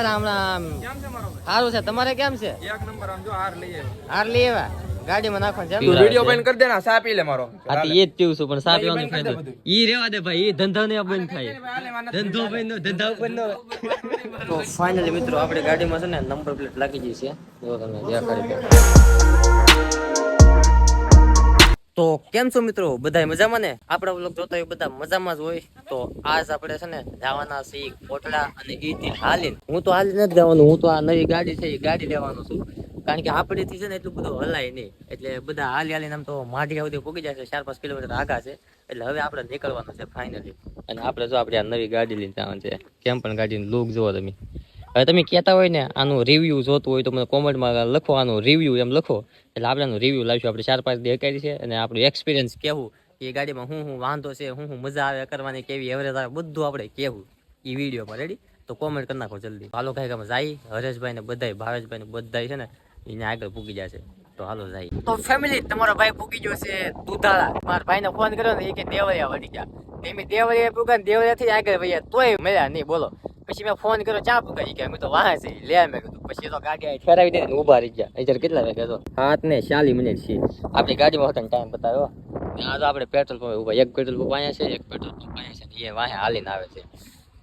રામ રામ. કેમ છે મારો ભાઈ? સારું છે, તમારે કેમ છે? એક નંબર. આમ જો હાર લઈ આવ્યો. હાર લઈ આવ્યા, ગાડીમાં નાખવાનું છે. તું વિડિયો બંધ કરી દે ને, સા પી લે મારો. આ તો એ જ પીવું છું, પણ સા એ પીવાનો બંધ કરી દે ફાયદો બધું. ઈ રેવા દે ભાઈ, ઈ ધંધો ને બંધ થાય. ધંધો બંધ નો ધંધા ઉપર નો. તો ફાઇનલી મિત્રો આપણે ગાડીમાં છે ને નંબર પ્લેટ લાગી ગઈ છે, જો તમે દેખાડી દો. તો કેમ છો મિત્રો, બધા મજામાં ને? આપણા વ્લોગ જોતા હોય બધા મજામાં જ હોય. તો આજ આપણે છે ને જવાના છીએ કોટડા, અને ઈથી હાલીને. હું તો હાલી નથી જવાનું, હું તો આ નવી ગાડી છે એ ગાડી લેવાનો છું. કારણ કે આપણેથી છે ને એટલું બધું હલાય નહીં, એટલે બધા હાલી હાલીને આમ તો માઢિયા સુધી પૂગી જાય છે, 4-5 કિલોમીટર આગા છે. એટલે હવે આપણે નીકળવાનું છે ફાઇનલી. અને આપણે જો આપણે આ નવી ગાડી લઈને જવાનું છે. કેમ પણ ગાડીનું લુક જુઓ તમે. હવે તમે કહેતા હોય ને આનું રિવ્યુ જોતું હોય તો મને કોમેન્ટમાં લખો, આનું રિવ્યુ એમ લખો, એટલે આપણે આનું રિવ્યુ લાવીશું. આપણે 4-5 દી હકારી છે, અને આપણું એક્સપિરિયન્સ કહેવું એ ગાડીમાં હું વાંધો છે, હું મજા આવે કરવાની, કેવી એવરેજ આવે, બધું આપણે કહેવું એ વિડીયોમાં. રેડી? તો કોમેન્ટ કરી નાખો જલ્દી. હાલો કાંઈ કામ જાય, હરેશભાઈ ને બધાય, ભાવેશભાઈ ને બધાય છે ને એને આગળ પૂગી જશે. તો હાલો જાય. તો ફેમિલી, તમારો ભાઈ પૂગી ગયો છે દુધાળા. મારા ભાઈને ફોન કર્યો ને, એ કે દેવળિયા વળી ગયા. એમ દેવળિયા પૂગા, દેવળિયાથી આગળ વળ્યા, તોય મળ્યા નહીં. બોલો. પછી મેં ફોન કર્યો, ચા પૂગાઈ ગયા? મેં તો વાહ છે લે, મેં કીધું. પછી તો ગાડી ફેરાવી દે, ઉભા રહી ગયા. અત્યારે કેટલા વાગ્યા તો 7:40 છે. આપણી ગાડીમાં હતો ટાઈમ બતાવ્યો. આ તો આપણે પેટ્રોલ પંપ ઉભા, એક પેટ્રોલ પંપ અહીંયા છે, એક પેટ્રોલ પંપ અહીંયા છે, એ વાહે હાલીને આવે છે.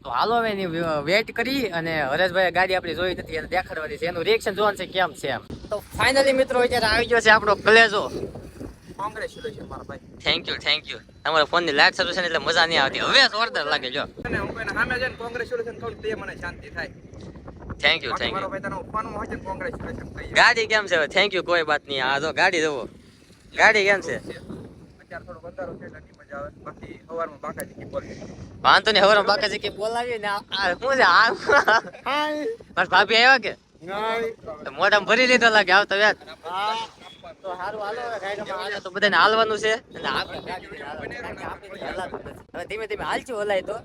તો હાલો હવે એની વેટ કરી, અને હરેશભાઈ ગાડી આપણી જોઈ નથી, એને દેખાડવાની છે, એનું રિએક્શન જોવાનું છે કેમ છે એમ. તો ફાઇનલી મિત્રો અત્યારે આવી ગયો છે આપણો કલેજો. કોંગ્રેચ્યુલેશન મારા ભાઈ. Thank you. તમારા ફોન ની લાઈટ સર્વિસ એટલે મજા નહીં આવતી, હવે જોરદાર લાગે. જો અને હું કોઈને સામે જઈને કોંગ્રેચ્યુલેશન કહું તે મને શાંતિ થાય. Thank you. મારો ભાઈ તને ફોનમાં હોય છે કોંગ્રેચ્યુલેશન કહી. ગાડી કેમ છે? થેન્ક યુ, કોઈ વાત નહીં. આ જો ગાડી જોવો, ગાડી કેમ છે? અત્યારે થોડો બંધારો છે એટલે નહીં મજા આવે. બાકી સવારમાં બાકાજી કી બોલ. વાંધો નહીં, હવે બાકાજી કે બોલાવી ને. શું છે આ? બસ ભાભી આવ્યા કે મોઢામાં ભરી લીધો લાગે આવતો યાર. તો સારું, હાલો હવે તો બધાને હાલવાનું છે, અને હવે ધીમે ધીમે હાલશું હલાય તો.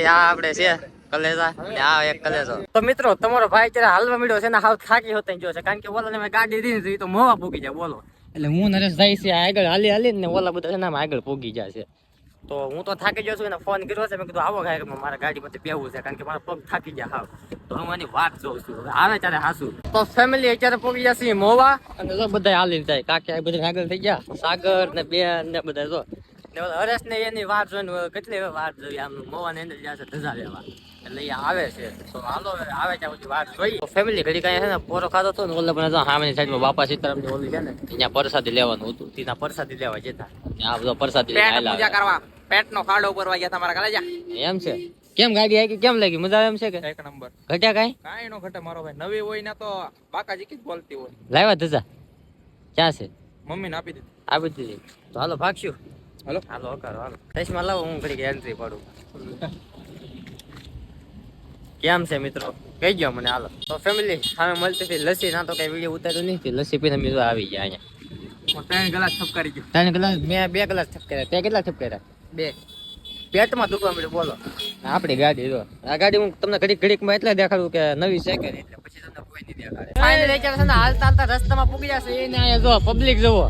આ આપણે છે કલેજા, ને આ એક કલેજો. તો મિત્રો તમારો ભાઈ અત્યારે હાલવા મળ્યો છે ને, હાવ થાકી હોતા જો છે, કારણ કે ઓલા મેં ગાડી દીધી તો મોવા પૂગી જાય. બોલો. એટલે હું નરેશ જાય છે આગળ હાલી ને, ઓલા બધા છે ને આગળ પૂગી જાય છે. તો હું તો થાકી ગયો છું, એને ફોન કર્યો છે, મેં કીધું આવો ગાયકમાં મારા ગાડીમાંથી બેવું છે, કારણ કે મારા પગ થાકી ગયા હાવ. તો હું એની વાત જોઉં છું, હવે આવે ત્યારે હાસું. તો ફેમિલી અત્યારે પહોંચી જશે મોવા, અને જો બધા હાલીને જાય. કાકી બધા આગળ થઈ ગયા, સાગર ને બેન ને બધા જો. ને હરેશ ને એની વાત જોઈને કેટલી વાત જોઈ, આમ મોવા ને અંદર જશે ધજા લેવા, એટલે એ આવે છે. તો હાલો આવે ત્યાં બધી વાત જોઈ. ફેમિલી ઘડી કઈ છે ને પોરો ખાતો હતો ને, ઓલે પણ સામેની સાઈડમાં બાપા સીતારામ ની ઓલી છે ને, ત્યાં પ્રસાદી લેવાનું હતું, ત્યાં પ્રસાદી લેવા જતા. આ બધો પ્રસાદી પૂજા કરવા પેટનો ખાડો ભરવા ગયા તમારા કલેજા. એમ છે. કેમ ગાડી આવી કેમ લાગી? મજા આવે એમ છે કે? એક નંબર. ઘટ્યા કાંઈ નો ઘટે મારો ભાઈ. નવી હોય ને તો બાકાજી કી જ બોલતી હોય. લાવ્યા ધજા ક્યાં છે? મમ્મીને આપી દીધી. આપી દીધી. તો હાલો ભાગશું. હાલો હકારો હાલો. ચશ્મા લાવો, હું ઘડી એન્ટ્રી પાડું. કેમ છે મિત્રો? કહી ગયો મને. હાલો તો ફેમિલી, સામે મળતી હતી લસ્સી. ના તો કઈ વિડીયો ઉતાર્યો નહીં, લસ્સી પીને મિત્રો આવી ગયા અહીંયા. 3 ગ્લાસ ઠપકારી ગયો. 3 ગ્લાસ? મેં 2 ગ્લાસ ઠપકાર્યા. તે કેટલા ઠપકાર્યા? 2. પેટમાં દુખવા મળ્યું. બોલો. આપણી ગાડી જો, આ ગાડી હું તમને ઘડીકમાં એટલે દેખાડું કે નવી છે કે, એટલે પછી તમને કોઈ નહીં દેખાડે. ફાઇનલી અત્યારે છે ને હાલતા હાલતા રસ્તામાં પૂગી જશે. એને અહીંયા જો પબ્લિક જોવો,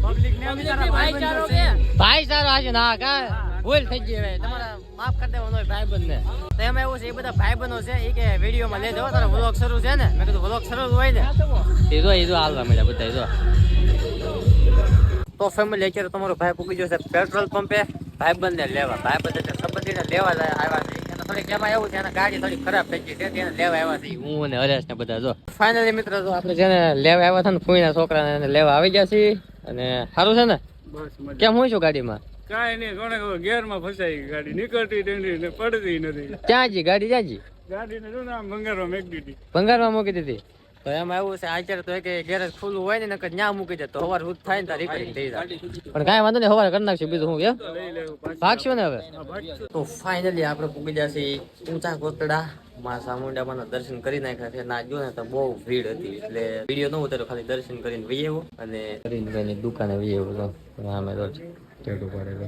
પબ્લિક ને બિચારા ભાઈચારો કે ભાઈચારો આજે ના કા ભૂલ થઈ ગઈ. હવે તમારા માફ કરી દેવાનો હોય ભાઈબંધ ને. તો એમાં એવું છે, એ બધા ભાઈબંધો છે, એ કે વિડીયોમાં લઈ દેવો, તારો વ્લોગ શરૂ છે ને. મેં કીધું વ્લોગ શરૂ હોય ને, એ જો હાલવા મળ્યા બધા જો. તો ફેમિલી અત્યારે તમારો ભાઈ પૂગી ગયો છે પેટ્રોલ પંપે ભાઈબંધ ને લેવા. ભાઈબંધ સંબંધીને લેવા આવ્યા છે. એને થોડીક એમાં એવું છે, એને ગાડી થોડી ખરાબ થઈ ગઈ છે, એને લેવા આવ્યા છે હું અને હરેશ ને બધા જો. ફાઇનલી મિત્રો જો આપણે જેને લેવા આવ્યા હતા ને, ફૂઈના છોકરાને એને લેવા આવી ગયા છીએ. અને સારું છે ને? કેમ હું છું ગાડીમાં? કાંઈ નહીં, કોને ગેર માં ફસાઈ ગાડી, નીકળતી ને પડતી નથી. ક્યાં જી ગાડી? ક્યાં જી ગાડી ને જો ને ભંગારમાં મેક દીધી. ભંગારમાં મૂકી દીધી. તો એમાં એવું છે અત્યારે તો કે ગેરેજ ખુલ્લું હોય ને, નકર ન્યા મૂકી દે તો હવાર સુધી થાય ને તાર રિપેરિંગ થઈ જાય. પણ કાંઈ વાંધો નહીં, હવારે કરી નાખશું. બીજું હું એમ ભાગશું ને હવે. તો ફાઇનલી આપણે પૂગી જશે ઊંચા કોટડા. માં ચામુંડામાં દર્શન કરી નાખ્યા છે. ના જો ને તો બહુ ભીડ હતી, એટલે વિડીયો ન ઉતાર્યો, ખાલી દર્શન કરીને વહી આવ્યો. અને કરીને દુકાને વહી આવ્યો તો અમે રોજ ટેટું પડેલો.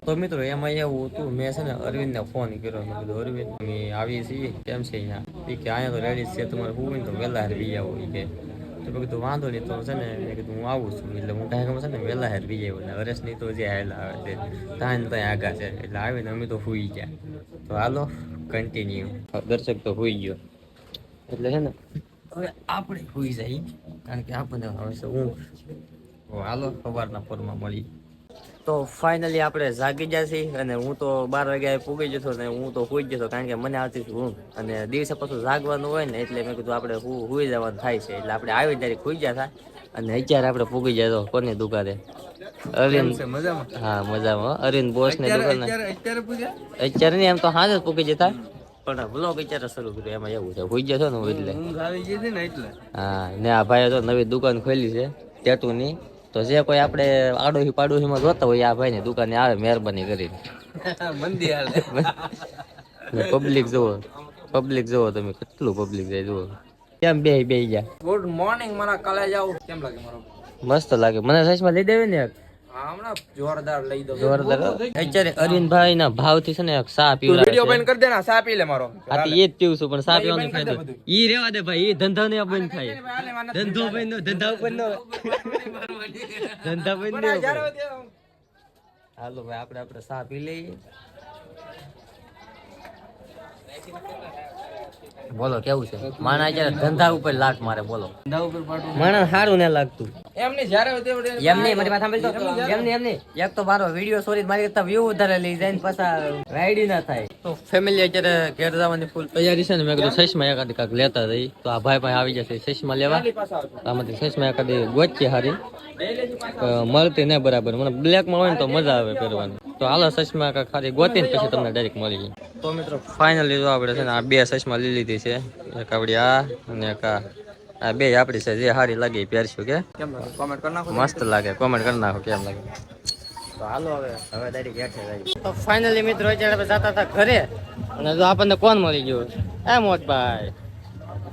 તો મિત્રો એમાં એવું હતું, મેં છે ને અરવિંદને ફોન કર્યો. મેં કીધું અરવિંદ અમે આવીએ છીએ, કેમ છે અહીંયા? એ કે અહીંયા તો રેડી છે, તમારે હું હોય ને તો વહેલા વી આવો. એ કે તો મેં કીધું વાંધો નહીં, તો છે ને મેં કીધું હું આવું છું. એટલે હું કાંઈ છે ને વહેલા હેર વી આવ્યો. ને હરેશની તો જે હાલ આવે છે ત્યાં ત્યાં આગા છે, એટલે આવીને અમે તો સુઈ ગયા. તો હાલો કન્ટિન્યુ. દર્શક તો હોઈ ગયો એટલે છે ને હવે આપણે હોઈ જાય કારણ કે આપણને હવે છે ઊંઘ. તો હાલો સવારના પોરમાં મળી. તો ફાઇનલી આપણે જાગી ગયા છીએ અને હું તો 12 વાગ્યા પૂગી જતો ને હું તો હોઈ જતો કારણ કે મને આવતી હતી ઊંઘ અને દિવસે પાછું જાગવાનું હોય ને એટલે મેં કીધું આપણે હોઈ જવાનું થાય છે એટલે આપણે આવી ત્યારે હોઈ ગયા હતા અને અત્યારે આપણે પૂગી ગયા તો કોની દુકાને અરવિંદ. હા મજામાં અરવિંદ બોસ ને દુકાને અત્યારે નહીં એમ તો હાજ જ પૂગી જતા પણ વ્લોગ અત્યારે શરૂ કર્યો એમાં એવું છે હોઈ જતો ને એટલે હા ને આ ભાઈ તો નવી દુકાન ખોલી છે ટેટુની. તો જે કોઈ આપણે આડોશી પાડોશીમાં જોતા હોય આ ભાઈની દુકાને આવે મહેરબાની કરીને. પબ્લિક જુઓ તમે કેટલું પબ્લિક જાય જુઓ. કેમ બે ગયા? ગુડ મોર્નિંગ મારા કાલે જાવ કેમ લાગે મારો? મસ્ત લાગે. મને સચમાં લઈ દેવી ને હમણાં જોરદાર લઈ દો. જોરદાર. અત્યારે અરવિંદભાઈ ના ભાવ થી છે ને એક સા પીવડાવે છે. વિડિયો બંધ કરી દે ને સા પી લે મારો. આ તો એ જ પીવું છું પણ સા પીવાનો ફાયદો ઈ રેવા દે ભાઈ. ઈ ધંધો ને બંધ થાય. ધંધો બંધ નો ધંધા ઉપર નો ધંધા બંધ નો. હાલો ભાઈ આપણે સા પી લઈએ. બોલો કેવું છે? માણા અત્યારે ધંધા ઉપર લાટ મારે. બોલો માણા સારું ને લાગતું એમને જ્યારે એમ નહીં. મારી વાત સાંભળજો. એમ નહીં એક તો મારો વિડીયો સોરી મારી કરતા વ્યૂ વધારે લઈ જાય ને પાછા રાઈડી ના થાય. તો ફેમિલી અત્યારે ઘેર જવાની ફૂલ તૈયારી છે ને મેં કીધું સસમા એકાદી કાંક લેતા જઈ તો આ ભાઈ પાસે આવી જશે સસમા લેવા. આમાંથી સસમા એકાદી ગોચી હારી મળતી ને બરાબર. મને બ્લેક માં હોય ને તો મજા આવે પહેરવાની. તો હાલો સસમા કાંક ખાલી ગોતી ને પછી તમને ડાયરેક્ટ મળી જાય. તો મિત્રો ફાઇનલી જો આપણે છે ને આ બે સસમા લઈ લીધી છે. એક આવડી આ અને એક આ બે આપડી છે જે સારી લાગે પહેરશું કે કેમ લાગે કોમેન્ટ કરી નાખો. મસ્ત લાગે કોમેન્ટ કરી નાખો કેમ લાગે. તો હાલો હવે ડાયરેક્ટ હેઠે જાય. તો ફાઇનલી મિત્રો અત્યારે આપણે જતા હતા ઘરે અને જો આપણને કોણ મળી ગયું? એ મોટભાઈ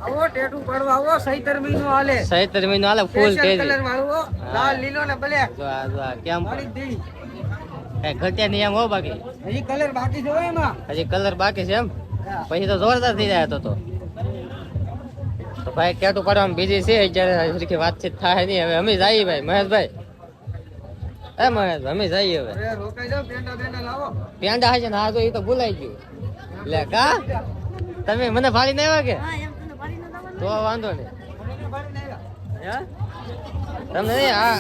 આવો ટેટુ પાડવા આવો 17 મહિનો હાલે. 17 મહિનો હાલે ફૂલ તેજ. કલર વાળો લાલ લીલો ને બ્લેક. જો આ કેમ મારી દી કઈ ઘટ્યા નહીં એમ હો. બાકી હજી કલર બાકી છે એમાં. હજી કલર બાકી છે એમ? પછી તો જોરદાર થઈ જાય તો ભાઈ કેટું પાડવામાં બીજી છે અત્યારે સરખી વાતચીત થાય નહીં. હવે અમે જઈએ ભાઈ મહેશભાઈ. એ મહેશ અમે જઈએ હવે. અરે રોકાઈ જાવ પેંડા લાવો. પેંડા હશે ને હા તો એ તો ભૂલાઈ ગયું. લે કા તમે મને ફાડી ના આવ્યા કે? તો વાંધો નહીં. તમને નહીં હા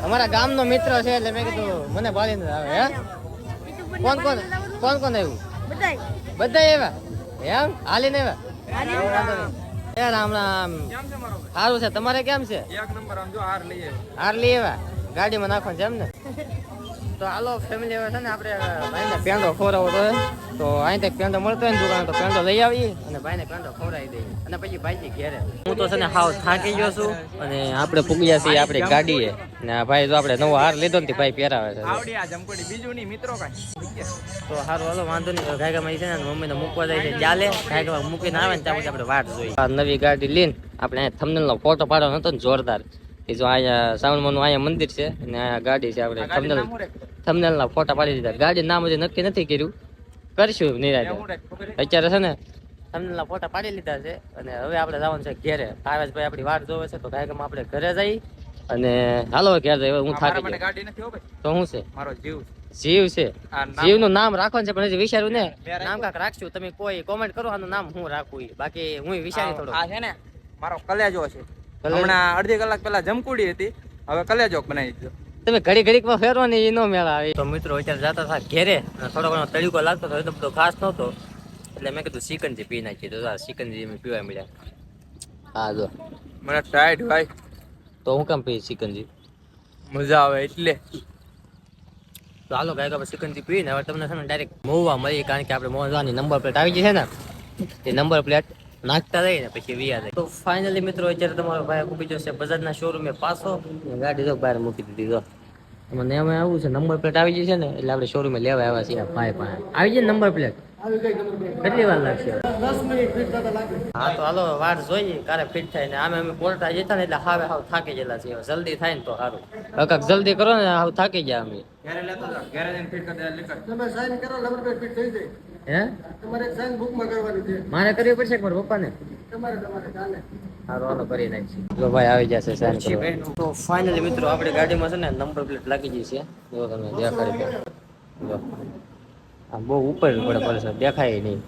અમારા ગામનો મિત્ર છે એટલે મેં કીધું મને ફાડી ના આવે. હે કોણ આવ્યું? બધા એવા એમ હાલીને આવ્યા. એ રામ રામ. સારું છે. તમારે કેમ છે? એક નંબર આમ જો હાર લઈએ. હાર લઈ આવ્યા ગાડીમાં નાખવાનું છે એમ ને? તો હાલો ફેમિલી હવે છે ને આપણે ભાઈને પેંડો ખવડાવો તો અહીંથી પેંડો મળતો હોય ને દુકાન તો પેંડો લઈ આવીએ અને ભાઈને પેંડો ખવડાવી દઈએ અને પછી ભાઈજી ઘેરે. હું તો છે ને હાવ થાકી ગયો છું અને આપણે પૂગ્યા છીએ આપણી ગાડીએ ને આ ભાઈ જો આપણે નવો હાર લીધો ને ભાઈ પહેરાવે છે. આવડી આ જમકોડી બીજું નહીં મિત્રો કાંઈ. તો સારું હાલો વાંધો નહીં. ગાયકામાં છે ને મમ્મીને મૂકવા જાય છે ચાલે. ગાયકામાં મૂકીને આવે ને ત્યાં પછી આપણે વાટ જોઈએ. આ નવી ગાડી લઈને આપણે થંબનેલનો ફોટો પાડવાનો હતો ને જોરદાર. એ જો અહીંયા સાવણમાં અહીંયા મંદિર છે અને અહીંયા ગાડી છે. આપણે થંબનેલના ફોટા પાડી દીધા. ગાડી નામ હજી નક્કી નથી કર્યું. કરશું નિરાતે. અત્યારે છે ને થંબનેલના ફોટા પાડી લીધા છે અને હવે આપણે જવાનું છે ઘેરે. ભાઈ આપણી વાટ જોવે છે તો ગાયકામાં આપણે ઘરે જઈ અને હાલો ઘેર જઈ. હું થાકી ગયો. ગાડી નથી હો ભાઈ. તો શું છે? મારો જીવ છે. જીવ નું નામ રાખવાનું છે પણ હજી વિચાર્યું ને નામ કાંક રાખશું. તમે કોઈ કોમેન્ટ કરો આનું નામ હું રાખું. બાકી હું વિચારી થોડો. આ છે ને મારો કલેજો છે. હમણાં અડધી કલાક પહેલા જમકુડી હતી હવે કલેજો બનાવી દીધો. તમે ઘડીમાં ફેરવો ને એ નો મેળ આવે. તો મિત્રો અત્યારે જતા હતા ઘેરે થોડો ઘણો તળીકો લાગતો હતો. બધો ખાસ નહોતો એટલે મેં કીધું સિકંજી પી નાખી. તો સિકંજી અમે પીવા મળ્યા. હા જો મને ટાઈટ ભાઈ. તો હું કામ પી સિકંજી? મજા આવે એટલે. તો હાલો ગાય સિકંજી પીને હવે તમને છે ને ડાયરેક્ટ મોવા મળી કારણ કે આપણે મોવાની નંબર પ્લેટ આવી ગઈ છે ને એ નંબર પ્લેટ નાખતા રહી ને પછી વિયા જાય. તો ફાઇનલી મિત્રો અત્યારે તમારો ભાઈ મૂકી જશે બજારના શોરૂમે પાછો. ગાડી તો બહાર મૂકી દીધી. તો મને એમ આવું છે નંબર પ્લેટ આવી ગઈ છે ને એટલે આપણે શોરૂમે લેવા આવ્યા છીએ. ભાઈ પાસે આવી જાય નંબર પ્લેટ. કેટલી વાર લાગશે? 10 મિનિટ ફિટ થતા લાગે. હા તો હાલો વાર જોઈએ ક્યારે ફિટ થાય ને. અમે કોલટા જતા ને એટલે હાવ થાકી ગયેલા છીએ. જલ્દી થાય ને તો સારું. કાક જલ્દી કરો ને હાવ થાકી ગયા અમે. ઘરે લેતો જાવ. ઘરે જઈને ફિટ કરી દે લીકર. તમે સાઈન કરો નંબર પ્લેટ ફિટ થઈ જાય. હે તમારે એક સાઈન બુકમાં કરવાની છે. મારે કરવી પડશે કે મારા પપ્પાને? તમારે ચાલે. સારું હાલો કરી નાખીએ. જો ભાઈ આવી જશે સાઈન કરવા. તો ફાઇનલી મિત્રો આપણી ગાડીમાં છે ને નંબર પ્લેટ લાગી ગઈ છે. જો તમે દેખાડી દો. જો આ બહુ ઉપર પડે છે દેખાય નહીં.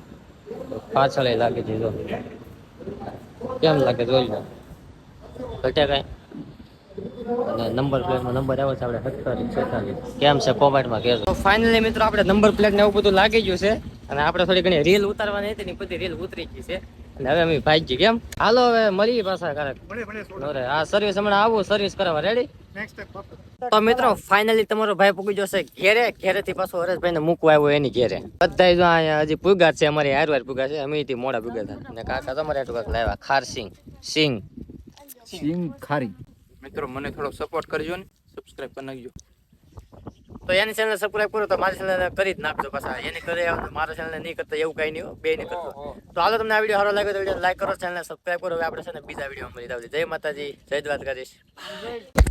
પાછળ લાગે છે જો કેમ લાગે જોઈ લો ઘટે કઈ અને નંબર પ્લેટમાં નંબર આવે છે આપણે 4746 કેમ છે કોમેન્ટમાં કહેજો તો ફાઇનલી મિત્રો આપણે નંબર પ્લેટ ને એવું બધું લાગી ગયું છે અને આપણે થોડી ઘણી રીલ ઉતારવાની હતી ને બધી રીલ ઉતરી ગઈ છે અને હવે અમે ભાગી કેમ હાલો હવે મળીએ પાછા ક્યારેક આ સર્વિસ હમણાં આવું સર્વિસ કરાવવા રેડી તો મિત્રો ફાઇનલી તમારો ભાઈ પૂગી જશે ઘેરે થી પાછો હરેશભાઈ ને મૂકવા આવ્યો એની ઘેરે બધા જો અહીંયા હજી પૂગા છે અમારી હારવાર પૂગા છે અમે મોડા પૂગા હતા અને કાકા તમારે આટલું કાંક લાવ્યા ખારસિંગ સિંગ ખારી મિત્રો મને થોડો સપોર્ટ કરજો ને સબસ્ક્રાઇબ કરી નાખજો તો એની ચેનલ સબસ્ક્રાઇબ કરો તો મારી ચેનલ કરી જ નાખજો પાછા એની કરે મારા ચેનલ નહીં કરતા એવું કઈ નહીં બે નહીં કરતો તો હાલો તમને આ વિડીયો સારો લાગે તો વિડીયો લાઈક કરો ચેનલ સબસ્ક્રાઇબ કરો હવે આપણે છે ને બીજા વિડીયો મળી જય માતાજી જય દ્વારકાધીશ